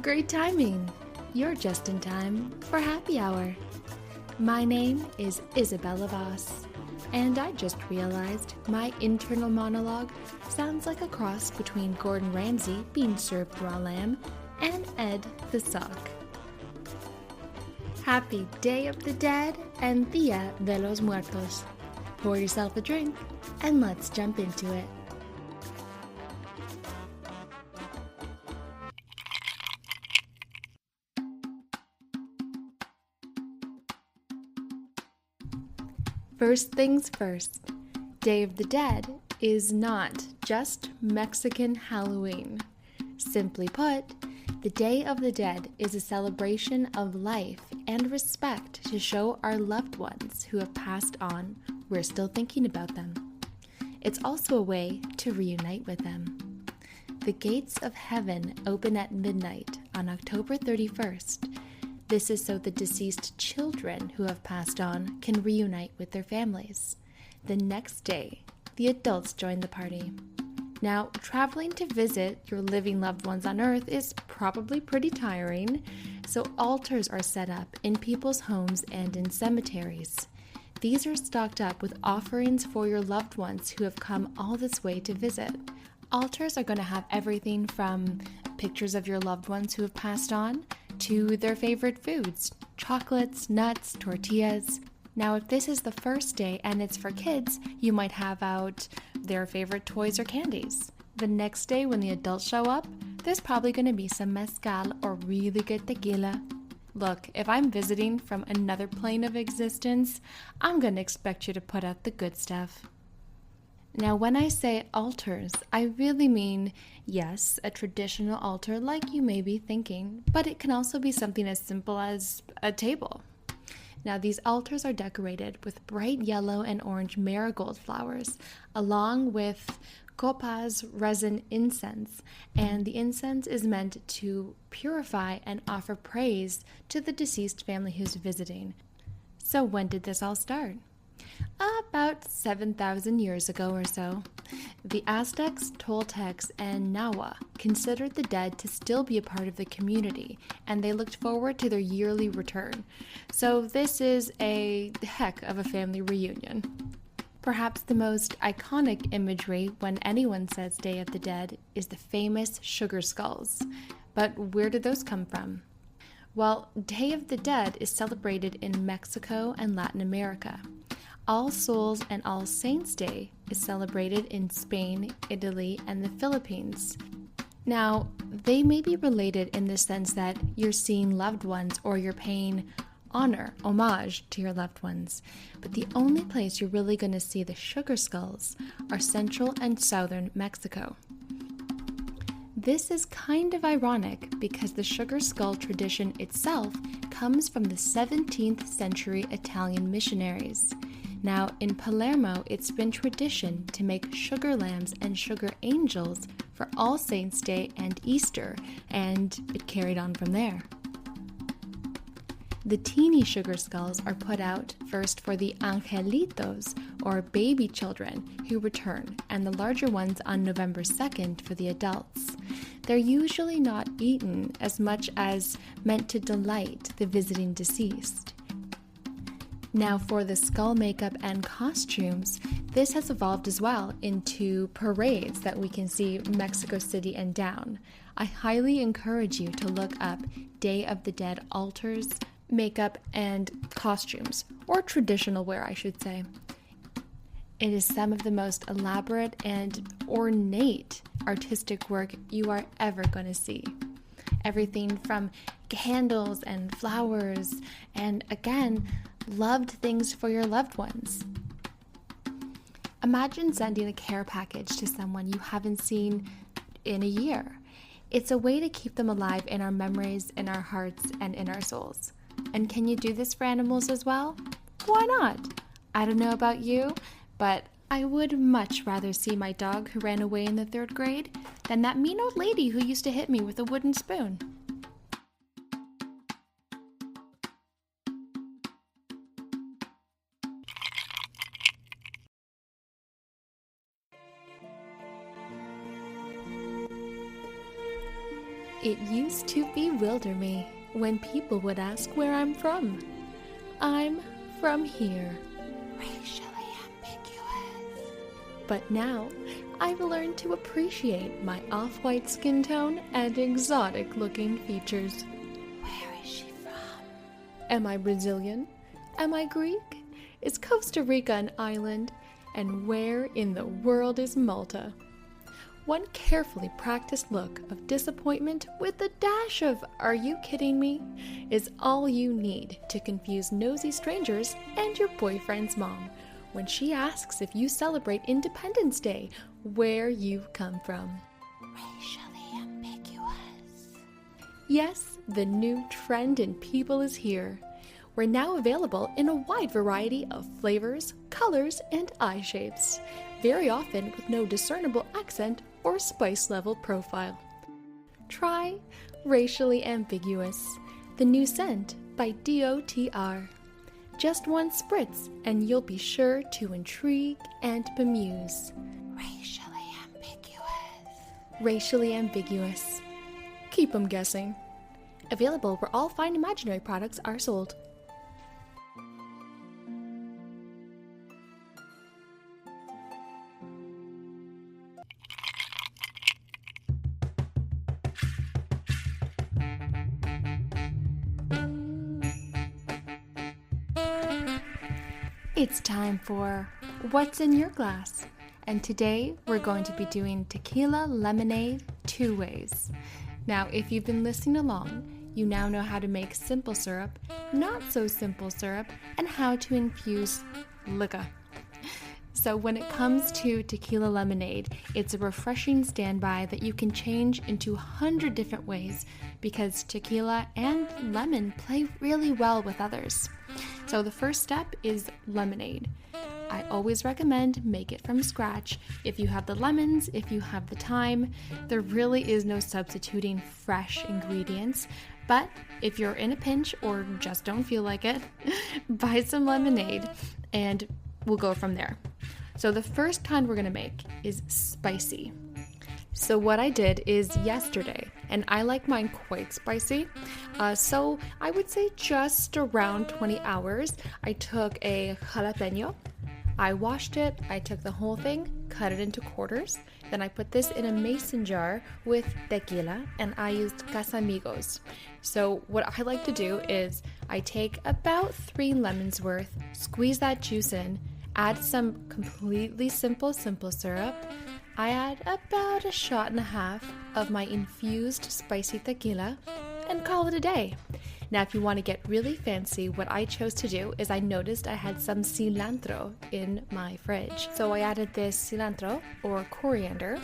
great timing! You're just in time for happy hour. My name is Isabella Voss, and I just realized my internal monologue sounds like a cross between Gordon Ramsay being served raw lamb and Ed the Sock. Happy Day of the Dead and Dia de los Muertos. Pour yourself a drink and let's jump into it. First things first, Day of the Dead is not just Mexican Halloween. Simply put, the Day of the Dead is a celebration of life and respect to show our loved ones who have passed on we're still thinking about them. It's also a way to reunite with them. The gates of heaven open at midnight on October 31st. This is so the deceased children who have passed on can reunite with their families. The next day, the adults join the party. Now, traveling to visit your living loved ones on Earth is probably pretty tiring, so altars are set up in people's homes and in cemeteries. These are stocked up with offerings for your loved ones who have come all this way to visit. Altars are going to have everything from pictures of your loved ones who have passed on to their favorite foods, chocolates, nuts, tortillas. Now, if this is the first day and it's for kids, you might have out their favorite toys or candies. The next day when the adults show up, there's probably going to be some mezcal or really good tequila. Look, if I'm visiting from another plane of existence, I'm going to expect you to put out the good stuff. Now, when I say altars, I really mean, yes, a traditional altar like you may be thinking, but it can also be something as simple as a table. Now, these altars are decorated with bright yellow and orange marigold flowers, along with copas resin incense, and the incense is meant to purify and offer praise to the deceased family who's visiting. So when did this all start? About 7,000 years ago or so. The Aztecs, Toltecs, and Nahua considered the dead to still be a part of the community, and they looked forward to their yearly return. So this is a heck of a family reunion. Perhaps the most iconic imagery when anyone says Day of the Dead is the famous sugar skulls. But where did those come from? Well, Day of the Dead is celebrated in Mexico and Latin America. All Souls and All Saints Day is celebrated in Spain, Italy, and the Philippines. Now, they may be related in the sense that you're seeing loved ones or you're paying homage to your loved ones. But the only place you're really going to see the sugar skulls are central and southern Mexico. This is kind of ironic because the sugar skull tradition itself comes from the 17th century Italian missionaries. Now, in Palermo, it's been tradition to make sugar lambs and sugar angels for All Saints' Day and Easter, and it carried on from there. The teeny sugar skulls are put out first for the angelitos, or baby children, who return, and the larger ones on November 2nd for the adults. They're usually not eaten as much as meant to delight the visiting deceased. Now, for the skull makeup and costumes, this has evolved as well into parades that we can see Mexico City and down. I highly encourage you to look up Day of the Dead altars, makeup, and costumes, or traditional wear, I should say. It is some of the most elaborate and ornate artistic work you are ever going to see. Everything from candles and flowers, and again, loved things for your loved ones. Imagine sending a care package to someone you haven't seen in a year. It's a way to keep them alive in our memories, in our hearts, and in our souls. And can you do this for animals as well? Why not? I don't know about you, but I would much rather see my dog who ran away in the 3rd grade than that mean old lady who used to hit me with a wooden spoon. It used to bewilder me when people would ask where I'm from. I'm from here. Racially ambiguous. But now, I've learned to appreciate my off-white skin tone and exotic-looking features. Where is she from? Am I Brazilian? Am I Greek? Is Costa Rica an island? And where in the world is Malta? One carefully practiced look of disappointment with a dash of "are you kidding me?" is all you need to confuse nosy strangers and your boyfriend's mom when she asks if you celebrate Independence Day, where you come from. Racially ambiguous. Yes, the new trend in people is here. We're now available in a wide variety of flavors, colors, and eye shapes, very often with no discernible accent or spice level profile. Try Racially Ambiguous, the new scent by DOTR. Just one spritz and you'll be sure to intrigue and bemuse. Racially ambiguous. Racially ambiguous. Keep 'em guessing. Available where all fine imaginary products are sold. It's time for What's in Your Glass? And today we're going to be doing Tequila Lemonade 2 ways. Now, if you've been listening along, you now know how to make simple syrup, not so simple syrup, and how to infuse liquor. So when it comes to Tequila Lemonade, it's a refreshing standby that you can change into 100 different ways because tequila and lemon play really well with others. So the first step is lemonade. I always recommend make it from scratch. If you have the lemons, if you have the time, there really is no substituting fresh ingredients. But if you're in a pinch or just don't feel like it, buy some lemonade and we'll go from there. So the first kind we're gonna make is spicy. So what I did is yesterday, and I like mine quite spicy, so I would say just around 20 hours, I took a jalapeno, I washed it, I took the whole thing, cut it into quarters, then I put this in a mason jar with tequila, and I used Casamigos. So what I like to do is I take about 3 lemons worth, squeeze that juice in, add some completely simple syrup. I add about 1.5 shots of my infused spicy tequila and call it a day. Now, if you want to get really fancy, what I chose to do is I noticed I had some cilantro in my fridge. So I added this cilantro or coriander.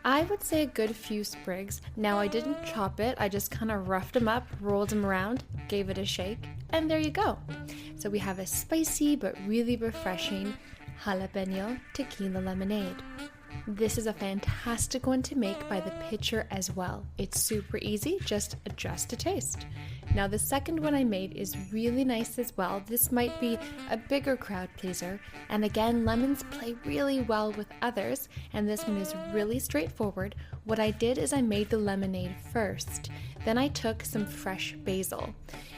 I would say a good few sprigs. Now, I didn't chop it. I just kind of roughed them up, rolled them around, gave it a shake, and there you go. So we have a spicy but really refreshing jalapeno tequila lemonade. This is a fantastic one to make by the pitcher as well. It's super easy, just adjust to taste. Now the second one I made is really nice as well. This might be a bigger crowd pleaser, and again, lemons play really well with others, and this one is really straightforward. What I did is I made the lemonade first. Then I took some fresh basil.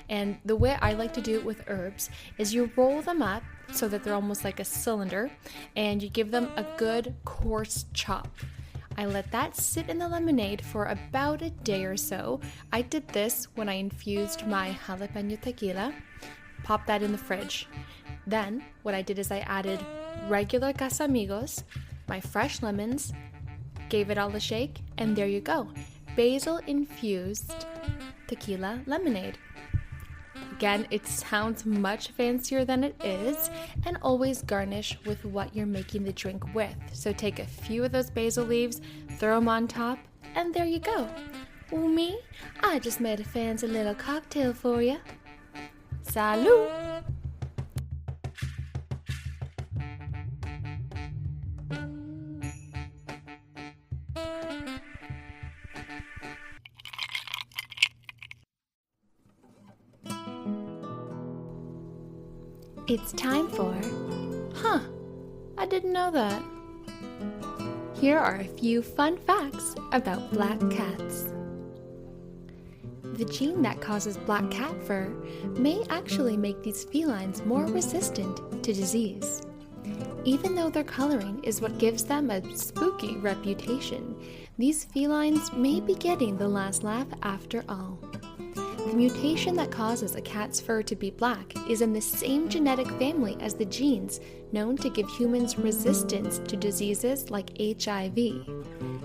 And the way I like to do it with herbs is you roll them up so that they're almost like a cylinder, and you give them a good coarse chop. I let that sit in the lemonade for about a day or so. I did this when I infused my jalapeno tequila, popped that in the fridge. Then what I did is I added regular Casamigos, my fresh lemons, gave it all a shake, and there you go. Basil infused tequila lemonade. Again, it sounds much fancier than it is, and always garnish with what you're making the drink with. So take a few of those basil leaves, throw them on top, and there you go. Well, me, I just made a fancy little cocktail for you. Salud! It's time for, I didn't know that. Here are a few fun facts about black cats. The gene that causes black cat fur may actually make these felines more resistant to disease. Even though their coloring is what gives them a spooky reputation, these felines may be getting the last laugh after all. The mutation that causes a cat's fur to be black is in the same genetic family as the genes known to give humans resistance to diseases like HIV.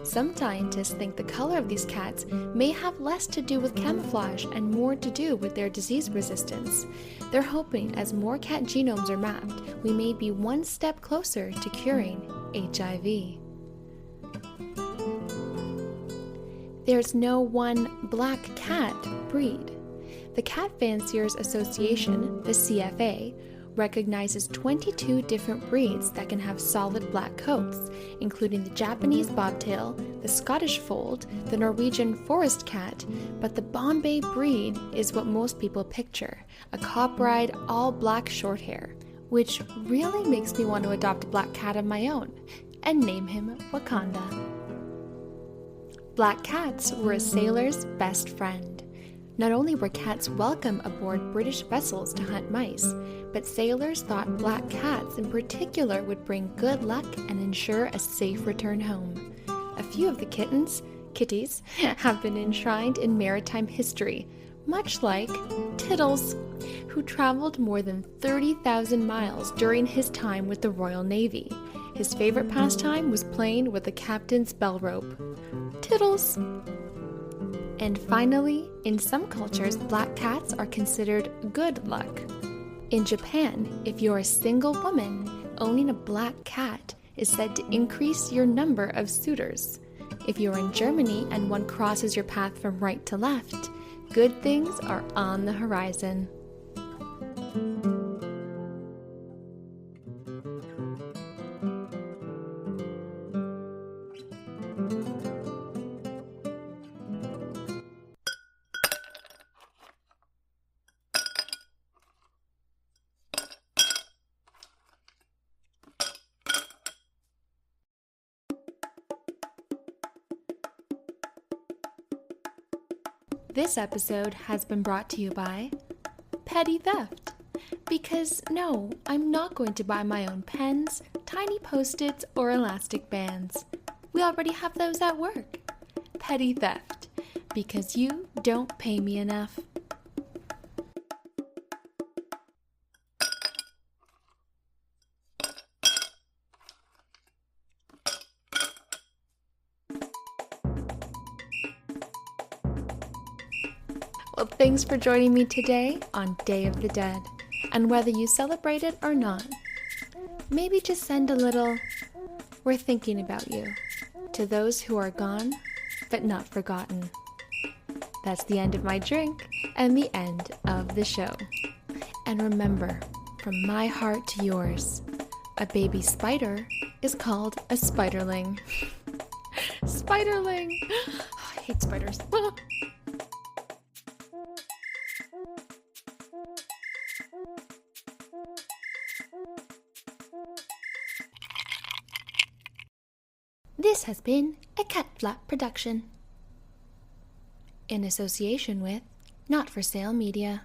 Some scientists think the color of these cats may have less to do with camouflage and more to do with their disease resistance. They're hoping as more cat genomes are mapped, we may be one step closer to curing HIV. There's no one black cat breed. The Cat Fanciers Association, the CFA, recognizes 22 different breeds that can have solid black coats, including the Japanese bobtail, the Scottish fold, the Norwegian forest cat, but the Bombay breed is what most people picture, a copper-eyed, all-black shorthair, which really makes me want to adopt a black cat of my own and name him Wakanda. Black cats were a sailor's best friend. Not only were cats welcome aboard British vessels to hunt mice, but sailors thought black cats in particular would bring good luck and ensure a safe return home. A few of the kitties, have been enshrined in maritime history, much like Tittles, who traveled more than 30,000 miles during his time with the Royal Navy. His favorite pastime was playing with the captain's bell rope. Tittles! And finally, in some cultures, black cats are considered good luck. In Japan, if you're a single woman, owning a black cat is said to increase your number of suitors. If you're in Germany and one crosses your path from right to left, good things are on the horizon. This episode has been brought to you by Petty Theft. Because no, I'm not going to buy my own pens, tiny post-its, or elastic bands. We already have those at work. Petty Theft. Because you don't pay me enough. Well, thanks for joining me today on Day of the Dead. And whether you celebrate it or not, maybe just send a little, "We're thinking about you," to those who are gone, but not forgotten. That's the end of my drink and the end of the show. And remember, from my heart to yours, a baby spider is called a spiderling. Spiderling! I hate spiders. This has been a Cat Flap production in association with Not For Sale Media.